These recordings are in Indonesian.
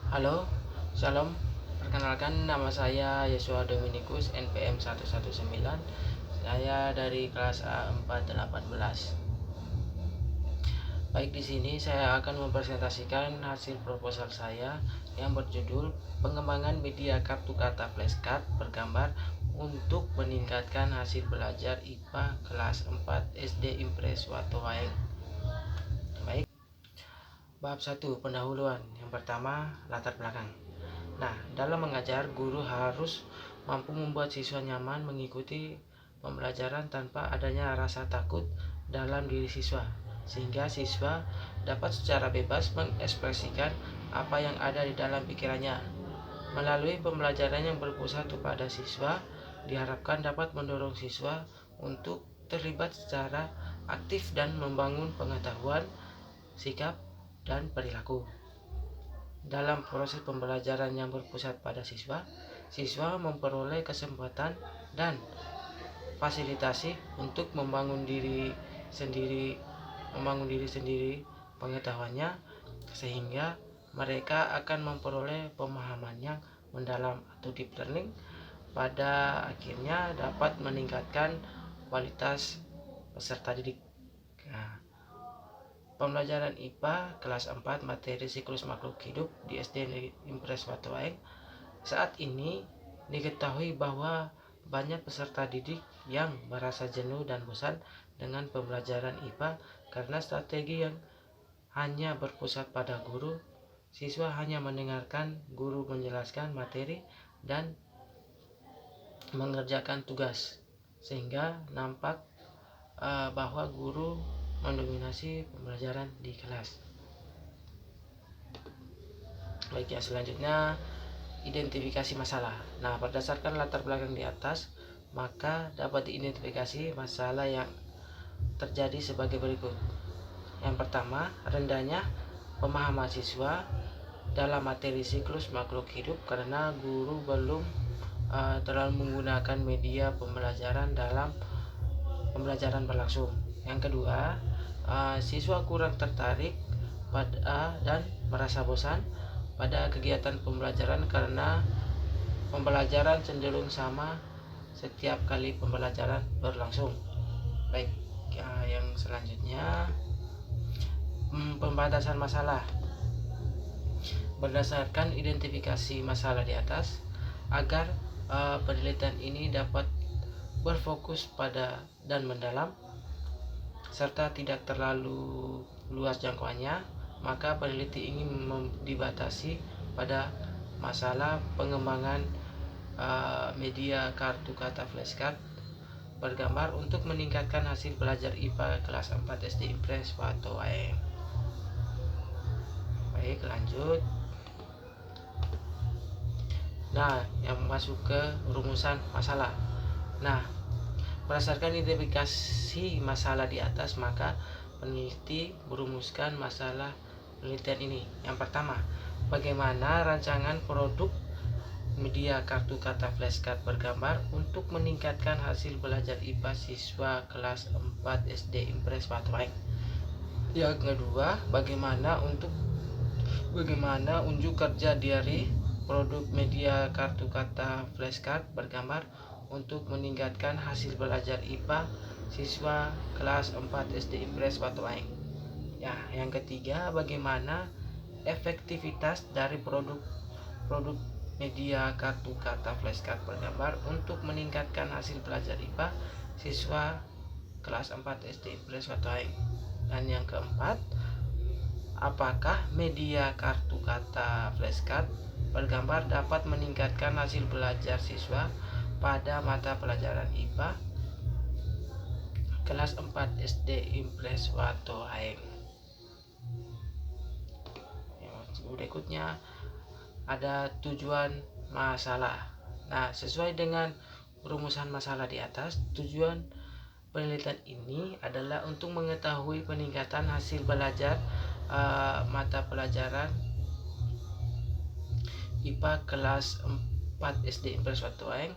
Halo, Shalom. Perkenalkan, nama saya Yesua Dominikus, NPM 119. Saya dari kelas A418. Baik, di sini saya akan mempresentasikan hasil proposal saya yang berjudul Pengembangan Media Kartu Kata Flashcard Bergambar untuk meningkatkan hasil belajar IPA kelas 4 SD Impres Watowaeng. Baik. Bab 1, pendahuluan. Yang pertama, latar belakang. Nah, dalam mengajar, guru harus mampu membuat siswa nyaman mengikuti pembelajaran tanpa adanya rasa takut dalam diri siswa, sehingga siswa dapat secara bebas mengekspresikan apa yang ada di dalam pikirannya. Melalui pembelajaran yang berpusat kepada siswa, diharapkan dapat mendorong siswa untuk terlibat secara aktif dan membangun pengetahuan, sikap, dan perilaku. Dalam proses pembelajaran yang berpusat pada siswa, siswa memperoleh kesempatan dan fasilitasi untuk membangun diri sendiri pengetahuannya, sehingga mereka akan memperoleh pemahaman yang mendalam atau deep learning. Pada akhirnya dapat meningkatkan kualitas peserta didik. Nah, pembelajaran IPA kelas 4 materi siklus makhluk hidup di SD Impres Watowaeng. Saat ini diketahui bahwa banyak peserta didik yang merasa jenuh dan bosan dengan pembelajaran IPA karena strategi yang hanya berpusat pada guru. Siswa hanya mendengarkan guru menjelaskan materi dan mengerjakan tugas, sehingga nampak bahwa guru mendominasi pembelajaran di kelas. Baik, yang selanjutnya, identifikasi masalah. Nah, berdasarkan latar belakang di atas, maka dapat diidentifikasi masalah yang terjadi sebagai berikut. Yang pertama, rendahnya pemahaman siswa dalam materi siklus makhluk hidup karena guru belum terlalu menggunakan media pembelajaran dalam pembelajaran berlangsung. Yang kedua, siswa kurang tertarik pada dan merasa bosan pada kegiatan pembelajaran karena pembelajaran cenderung sama setiap kali pembelajaran berlangsung. Baik, yang selanjutnya, pembatasan masalah. Berdasarkan identifikasi masalah di atas, agar penelitian ini dapat berfokus pada dan mendalam serta tidak terlalu luas jangkauannya, maka peneliti ingin dibatasi pada masalah pengembangan media kartu kata flashcard bergambar untuk meningkatkan hasil belajar IPA kelas 4 SD Impres Watowaeng. Baik, lanjut. Nah, yang masuk ke rumusan masalah. Nah, berdasarkan identifikasi masalah di atas, maka peneliti merumuskan masalah penelitian ini. Yang pertama, bagaimana rancangan produk media kartu kata flashcard bergambar untuk meningkatkan hasil belajar IPA siswa kelas 4 SD Impres Watowaeng. Yang kedua, bagaimana unjuk kerja dari produk media kartu kata flashcard bergambar untuk meningkatkan hasil belajar IPA siswa kelas 4 SD Impres Watowaeng. Ya, yang ketiga, bagaimana efektivitas dari produk media kartu kata flashcard bergambar untuk meningkatkan hasil belajar IPA siswa kelas 4 SD Impres Watowaeng. Dan yang keempat, apakah media kartu kata flashcard bergambar dapat meningkatkan hasil belajar siswa pada mata pelajaran IPA kelas 4 SD Impres Watowaeng. Berikutnya ada tujuan masalah. Nah, sesuai dengan rumusan masalah di atas, tujuan penelitian ini adalah untuk mengetahui peningkatan hasil belajar mata pelajaran IPA kelas 4 SD Impres Watowaeng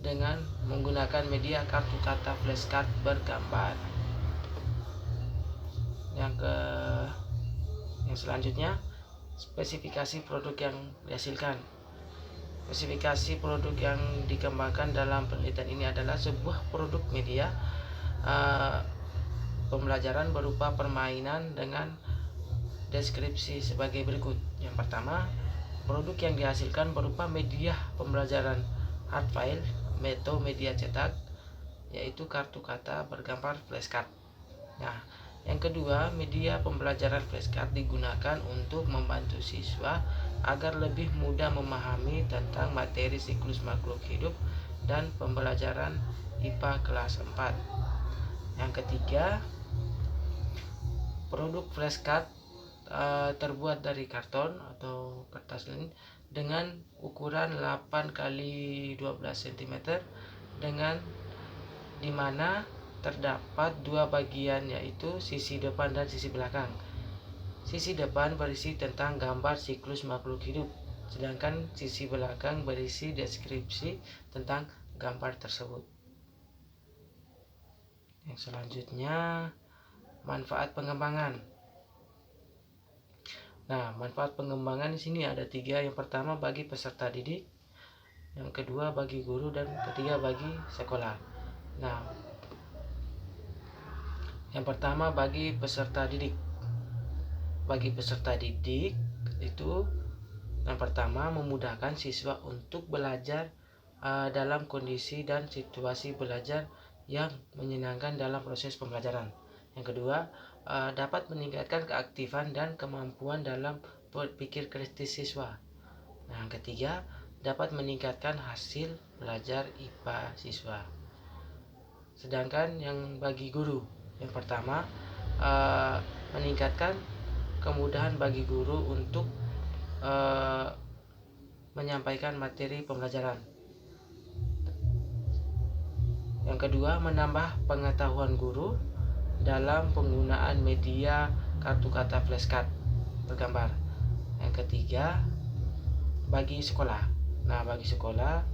dengan menggunakan media kartu kata flashcard bergambar. Yang selanjutnya, Spesifikasi produk yang dihasilkan. Spesifikasi produk yang dikembangkan dalam penelitian ini adalah sebuah produk media pembelajaran berupa permainan dengan deskripsi sebagai berikut. Yang pertama, produk yang dihasilkan berupa media pembelajaran hard file atau media cetak, yaitu kartu kata bergambar flashcard. Nah, yang kedua, media pembelajaran flashcard digunakan untuk membantu siswa agar lebih mudah memahami tentang materi siklus makhluk hidup dan pembelajaran IPA kelas 4. Yang ketiga, produk flashcard terbuat dari karton atau kertas dengan ukuran 8 x 12 cm dengan dimana terdapat dua bagian, yaitu sisi depan dan sisi belakang. Sisi depan berisi tentang gambar siklus makhluk hidup, sedangkan sisi belakang berisi deskripsi tentang gambar tersebut. Yang selanjutnya, manfaat pengembangan. Nah, manfaat pengembangan di sini ada 3. Yang pertama bagi peserta didik, yang kedua bagi guru, dan ketiga bagi sekolah. Nah, yang pertama bagi peserta didik. Bagi peserta didik itu yang pertama memudahkan siswa untuk belajar dalam kondisi dan situasi belajar yang menyenangkan dalam proses pembelajaran. Yang kedua, dapat meningkatkan keaktifan dan kemampuan dalam berpikir kritis siswa. Nah, yang ketiga, dapat meningkatkan hasil belajar IPA siswa. Sedangkan yang bagi guru, yang pertama, meningkatkan kemudahan bagi guru untuk menyampaikan materi pembelajaran. Yang kedua, menambah pengetahuan guru dalam penggunaan media kartu kata flashcard bergambar. Yang ketiga, bagi sekolah. Nah, bagi sekolah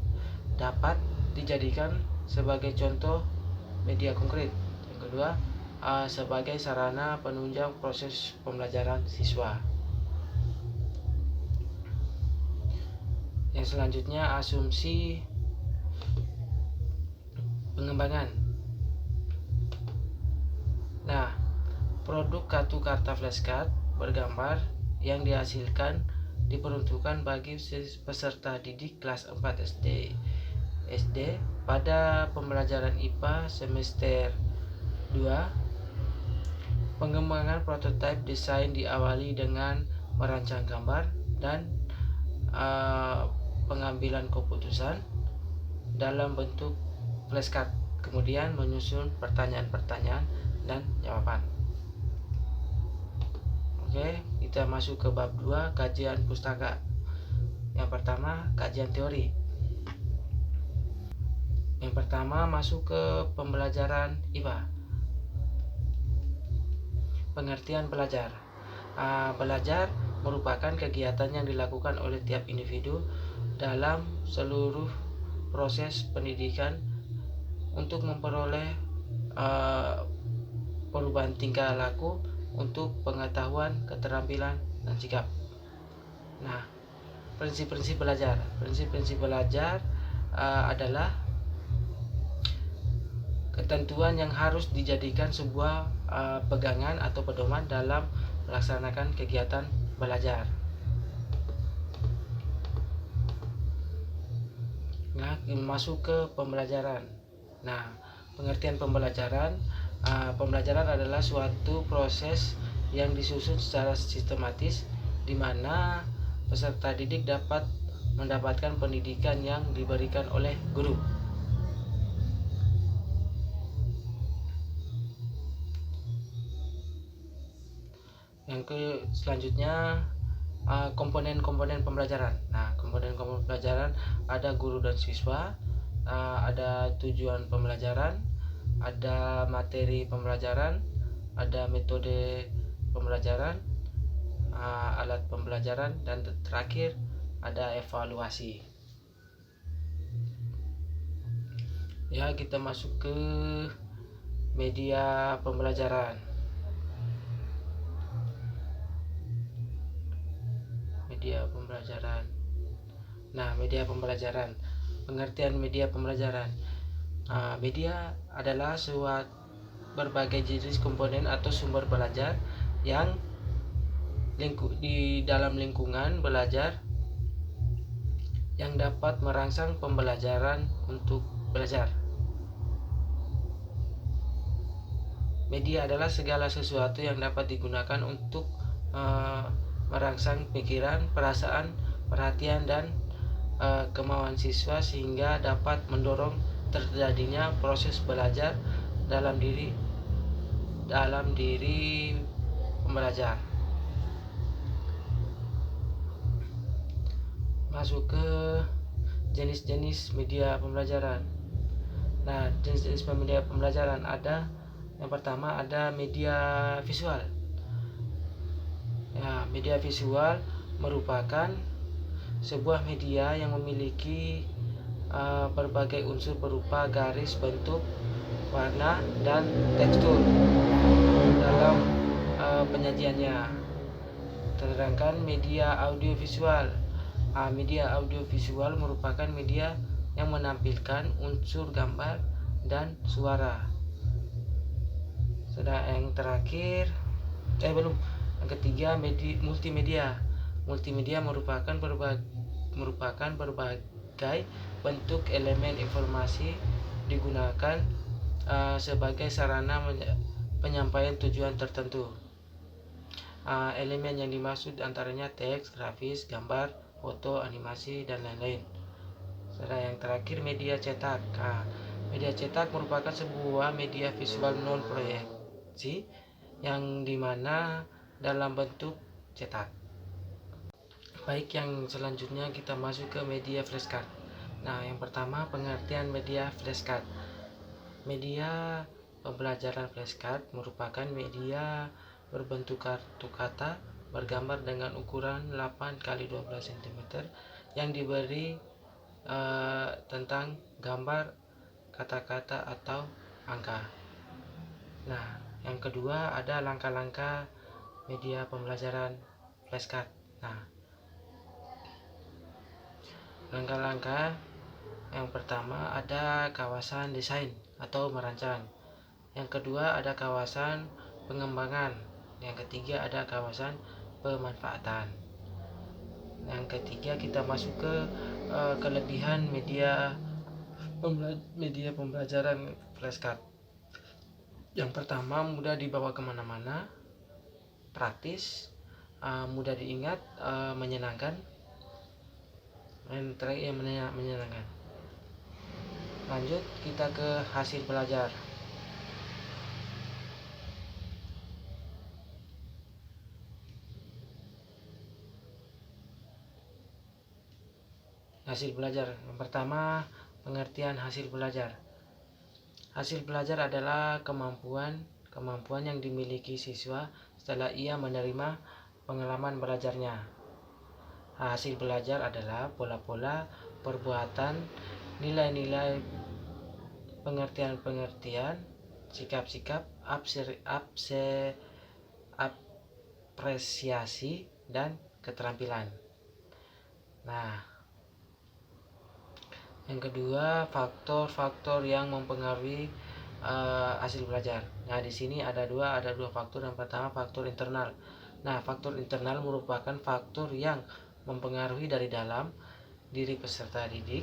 dapat dijadikan sebagai contoh media konkret. Yang kedua, sebagai sarana penunjang proses pembelajaran siswa. Yang selanjutnya, asumsi pengembangan. Nah, produk kartu kata flashcard bergambar yang dihasilkan diperuntukkan bagi peserta didik kelas 4 SD pada pembelajaran IPA semester 2. Pengembangan prototipe desain diawali dengan merancang gambar dan pengambilan keputusan dalam bentuk flashcard, kemudian menyusun pertanyaan-pertanyaan dan jawaban. Oke, kita masuk ke bab 2, kajian pustaka. Yang pertama, kajian teori. Yang pertama masuk ke pembelajaran IPA. Pengertian belajar. Belajar merupakan kegiatan yang dilakukan oleh tiap individu dalam seluruh proses pendidikan untuk memperoleh perubahan tingkah laku untuk pengetahuan, keterampilan, dan sikap. Nah, prinsip-prinsip belajar. Prinsip-prinsip belajar adalah ketentuan yang harus dijadikan sebuah pegangan atau pedoman dalam melaksanakan kegiatan belajar. Nah, masuk ke pembelajaran. Nah, pengertian pembelajaran. Pembelajaran adalah suatu proses yang disusun secara sistematis di mana peserta didik dapat mendapatkan pendidikan yang diberikan oleh guru. Yang selanjutnya, komponen-komponen pembelajaran. Nah, komponen-komponen pembelajaran ada guru dan siswa, ada tujuan pembelajaran, ada materi pembelajaran, ada metode pembelajaran, alat pembelajaran, dan terakhir ada evaluasi. Ya, kita masuk ke media pembelajaran. media pembelajaran. Nah, media pembelajaran. Pengertian media pembelajaran. Media adalah berbagai jenis komponen atau sumber belajar yang di dalam lingkungan belajar yang dapat merangsang pembelajaran untuk belajar. Media adalah segala sesuatu yang dapat digunakan untuk merangsang pikiran, perasaan, perhatian, dan kemauan siswa sehingga dapat mendorong terjadinya proses belajar dalam diri pembelajar. Masuk ke jenis-jenis media pembelajaran. Nah, jenis-jenis media pembelajaran ada, yang pertama ada media visual. Ya, media visual merupakan sebuah media yang memiliki berbagai unsur berupa garis, bentuk, warna, dan tekstur dalam penyajiannya. Sedangkan media audiovisual, media audiovisual merupakan media yang menampilkan unsur gambar dan suara. Yang ketiga multimedia. Multimedia merupakan berbagai bentuk elemen informasi digunakan sebagai sarana penyampaian tujuan tertentu. Elemen yang dimaksud antaranya teks, grafis, gambar, foto, animasi, dan lain-lain. Yang terakhir media cetak. Media cetak merupakan sebuah media visual non proyeksi yang dimana dalam bentuk cetak. Baik, yang selanjutnya kita masuk ke media flashcard. Nah, yang pertama pengertian media flashcard. Media pembelajaran flashcard merupakan media berbentuk kartu kata bergambar dengan ukuran 8x12 cm yang diberi tentang gambar, kata-kata, atau angka. Nah, yang kedua ada langkah-langkah media pembelajaran flashcard. Nah, langkah-langkah yang pertama ada kawasan desain atau merancang. Yang kedua ada kawasan pengembangan. Yang ketiga ada kawasan pemanfaatan. Yang ketiga kita masuk ke kelebihan media pembelajaran flashcard. Yang pertama, mudah dibawa kemana-mana, praktis, mudah diingat, menyenangkan. Yang terakhir menyenangkan. Lanjut kita ke hasil belajar. Hasil belajar. Yang pertama, pengertian hasil belajar. Hasil belajar adalah kemampuan yang dimiliki siswa setelah ia menerima pengalaman belajarnya. Hasil belajar adalah pola-pola perbuatan, nilai-nilai, pengertian-pengertian, sikap-sikap, apresiasi, dan keterampilan. Nah, yang kedua, faktor-faktor yang mempengaruhi hasil belajar. Nah, di sini ada dua faktor. Yang pertama, faktor internal. Nah, faktor internal merupakan faktor yang mempengaruhi dari dalam diri peserta didik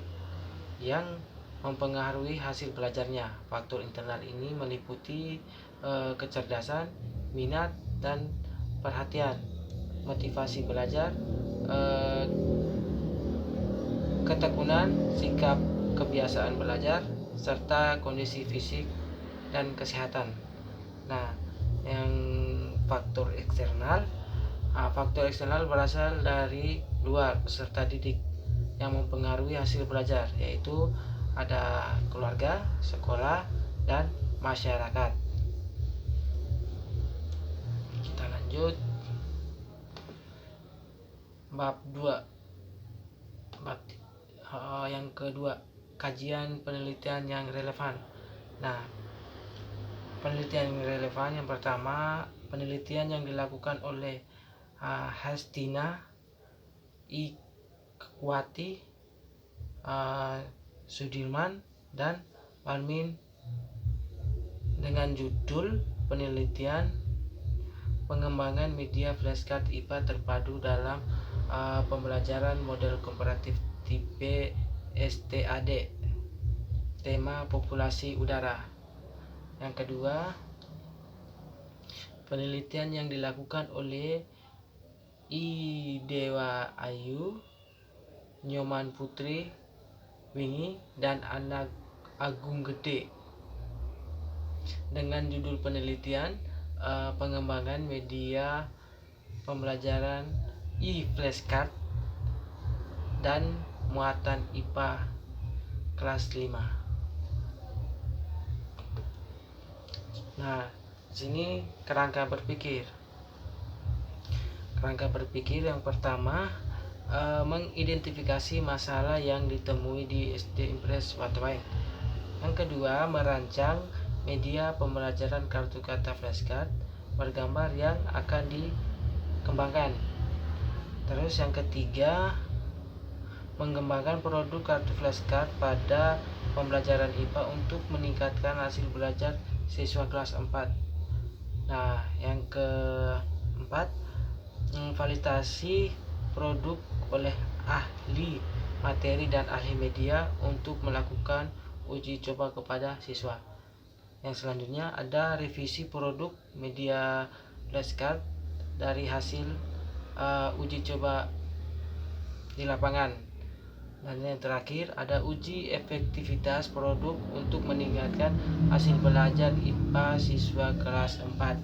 yang mempengaruhi hasil belajarnya. Faktor internal ini meliputi kecerdasan, minat, dan perhatian, motivasi belajar, ketekunan, sikap, kebiasaan belajar, serta kondisi fisik dan kesehatan. Nah, yang faktor eksternal berasal dari luar peserta didik yang mempengaruhi hasil belajar, yaitu ada keluarga, sekolah, dan masyarakat. Kita lanjut bab 2. Yang kedua, kajian penelitian yang relevan. Nah, penelitian yang relevan yang pertama, penelitian yang dilakukan oleh Hastina Ikhwati, Sudirman, dan Parmin dengan judul penelitian pengembangan media flashcard IPA terpadu dalam pembelajaran model komparatif tipe STAD, tema populasi udara. Yang kedua, penelitian yang dilakukan oleh I Dewa Ayu, Nyoman Putri Wingi, dan Anak Agung Gede dengan judul penelitian pengembangan media pembelajaran e-flashcard dan muatan IPA kelas 5. Nah, sini kerangka berpikir. Kerangka berpikir yang pertama, mengidentifikasi masalah yang ditemui di SD Impres Watawai. Yang kedua, merancang media pembelajaran kartu kata flashcard bergambar yang akan dikembangkan. Terus yang ketiga, mengembangkan produk kartu flashcard pada pembelajaran IPA untuk meningkatkan hasil belajar siswa kelas 4. Nah, yang keempat, validasi produk oleh ahli materi dan ahli media untuk melakukan uji coba kepada siswa. Yang selanjutnya ada revisi produk media flashcard dari hasil uji coba di lapangan. Dan yang terakhir ada uji efektivitas produk untuk meningkatkan hasil belajar IPA siswa kelas 4.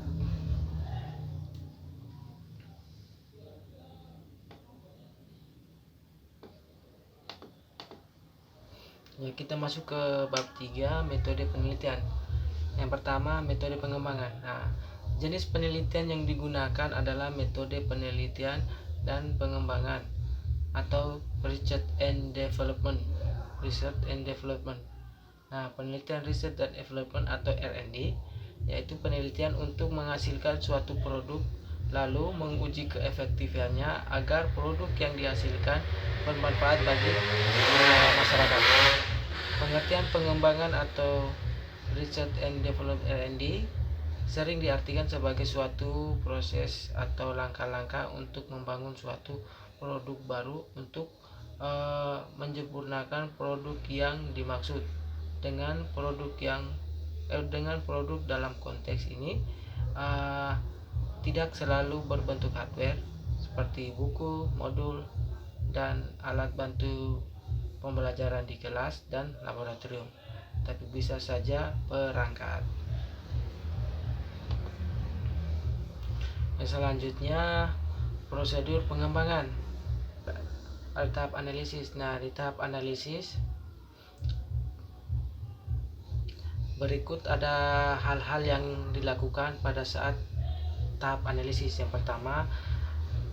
Ya, kita masuk ke bab 3, metode penelitian. Yang pertama, metode pengembangan. Nah, jenis penelitian yang digunakan adalah metode penelitian dan pengembangan atau research and development. Nah, penelitian research dan development atau R&D yaitu penelitian untuk menghasilkan suatu produk lalu menguji keefektifannya agar produk yang dihasilkan bermanfaat bagi masyarakat. Pengertian pengembangan atau research and development R&D sering diartikan sebagai suatu proses atau langkah-langkah untuk membangun suatu produk baru untuk menyempurnakan produk yang dimaksud. Dengan produk dalam konteks ini tidak selalu berbentuk hardware seperti buku, modul, dan alat bantu pembelajaran di kelas dan laboratorium, tapi bisa saja perangkat. Yang selanjutnya, prosedur pengembangan. Tahap analisis. Nah, di tahap analisis berikut ada hal-hal yang dilakukan pada saat tahap analisis. Yang pertama,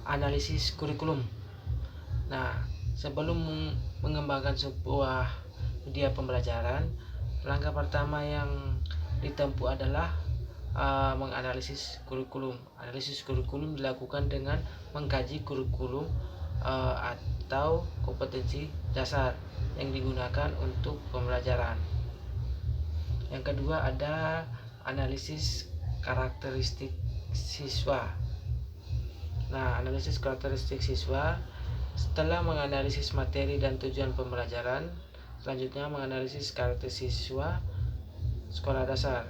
analisis kurikulum. Nah, sebelum mengembangkan sebuah media pembelajaran, langkah pertama yang ditempuh adalah menganalisis kurikulum. Analisis kurikulum dilakukan dengan mengkaji kurikulum atau kompetensi dasar yang digunakan untuk pembelajaran. Yang kedua ada analisis karakteristik siswa. Nah, analisis karakteristik siswa setelah menganalisis materi dan tujuan pembelajaran, selanjutnya menganalisis karakteristik siswa sekolah dasar.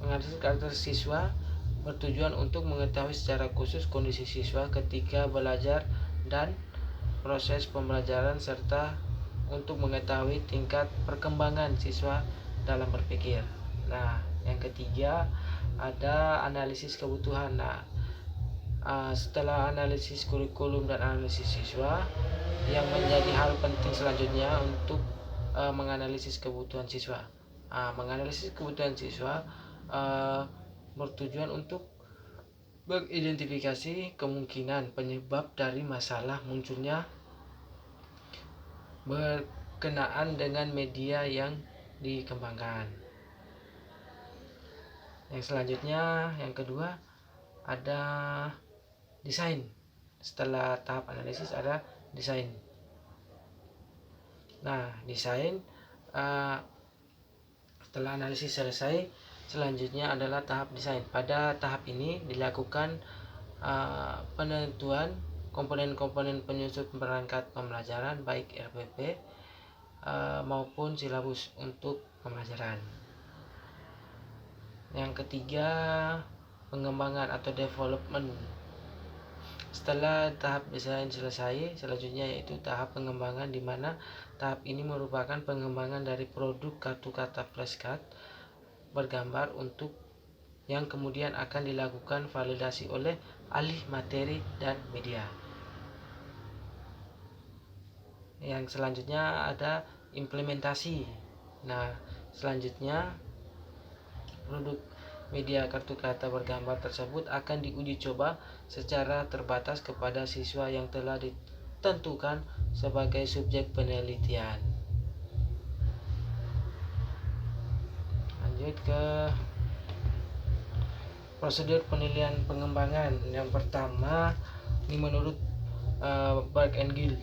Menganalisis karakteristik siswa bertujuan untuk mengetahui secara khusus kondisi siswa ketika belajar dan proses pembelajaran serta untuk mengetahui tingkat perkembangan siswa dalam berpikir. Nah, yang ketiga ada analisis kebutuhan. Nah, setelah analisis kurikulum dan analisis siswa, yang menjadi hal penting selanjutnya untuk menganalisis kebutuhan siswa. Menganalisis kebutuhan siswa bertujuan untuk mengidentifikasi kemungkinan penyebab dari masalah munculnya berkenaan dengan media yang dikembangkan. Yang selanjutnya, yang kedua ada desain. Setelah tahap analisis ada desain. Nah, desain setelah analisis selesai, selanjutnya adalah tahap desain. Pada tahap ini dilakukan penentuan komponen-komponen penyusun perangkat pembelajaran baik RPP maupun silabus untuk pembelajaran. Yang ketiga, pengembangan atau development. Setelah tahap desain selesai, selanjutnya yaitu tahap pengembangan, di mana tahap ini merupakan pengembangan dari produk kartu kata flashcard bergambar untuk yang kemudian akan dilakukan validasi oleh ahli materi dan media. Yang selanjutnya ada implementasi. Nah, selanjutnya produk media kartu kata bergambar tersebut akan diuji coba secara terbatas kepada siswa yang telah ditentukan sebagai subjek penelitian. Lanjut ke prosedur penilaian pengembangan. Yang pertama, ini menurut Berg and Gill.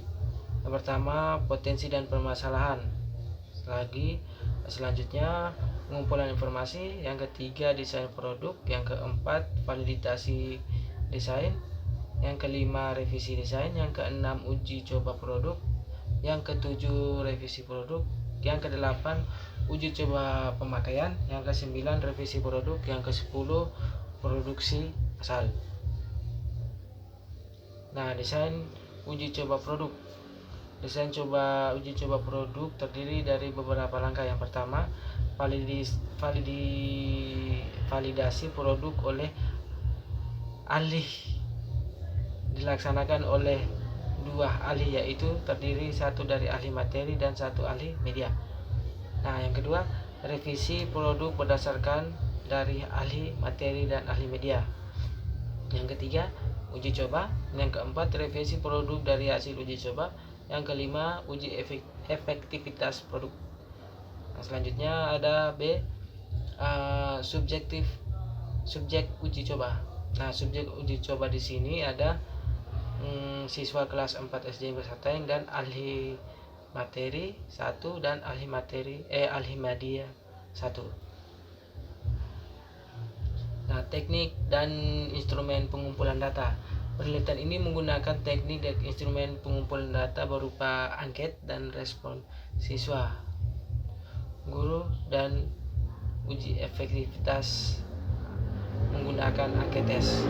Yang pertama, potensi dan permasalahan. Selanjutnya pengumpulan informasi. Yang ketiga, desain produk. Yang keempat, validasi desain. Yang kelima, revisi desain. Yang keenam, uji coba produk. Yang ketujuh, revisi produk. Yang kedelapan, uji coba pemakaian. Yang kesembilan, revisi produk. Yang kesepuluh, produksi asal. Nah, desain uji coba produk. Desain uji coba produk terdiri dari beberapa langkah. Yang pertama, validasi produk oleh ahli, dilaksanakan oleh dua ahli, yaitu terdiri satu dari ahli materi dan satu ahli media. Nah, yang kedua, revisi produk berdasarkan dari ahli materi dan ahli media. Yang ketiga, uji coba. Yang keempat, revisi produk dari hasil uji coba. Yang kelima, uji efektivitas produk. Nah, selanjutnya ada B, subjek uji coba. Nah, subjek uji coba di sini ada siswa kelas 4 SD Bersateng dan ahli materi 1 dan ahli media 1. Nah, teknik dan instrumen pengumpulan data. Penelitian ini menggunakan teknik dan instrumen pengumpulan data berupa angket dan respon siswa, guru, dan uji efektivitas menggunakan angket tes.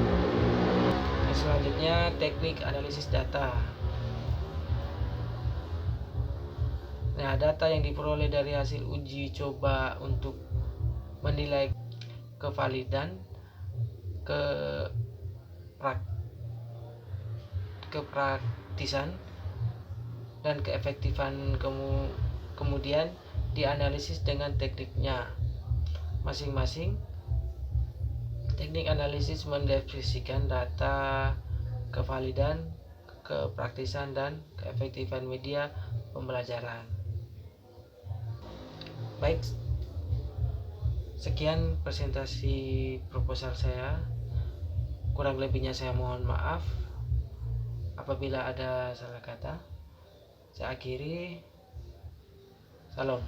Nah, selanjutnya teknik analisis data. Nah, data yang diperoleh dari hasil uji coba untuk menilai kevalidan, kepraktisan, dan keefektifan kemudian dianalisis dengan tekniknya masing-masing. Teknik analisis mendeskripsikan data kevalidan, kepraktisan, dan keefektifan media pembelajaran. Baik, sekian presentasi proposal saya. Kurang lebihnya saya mohon maaf apabila ada salah kata. Saya akhiri. Salam.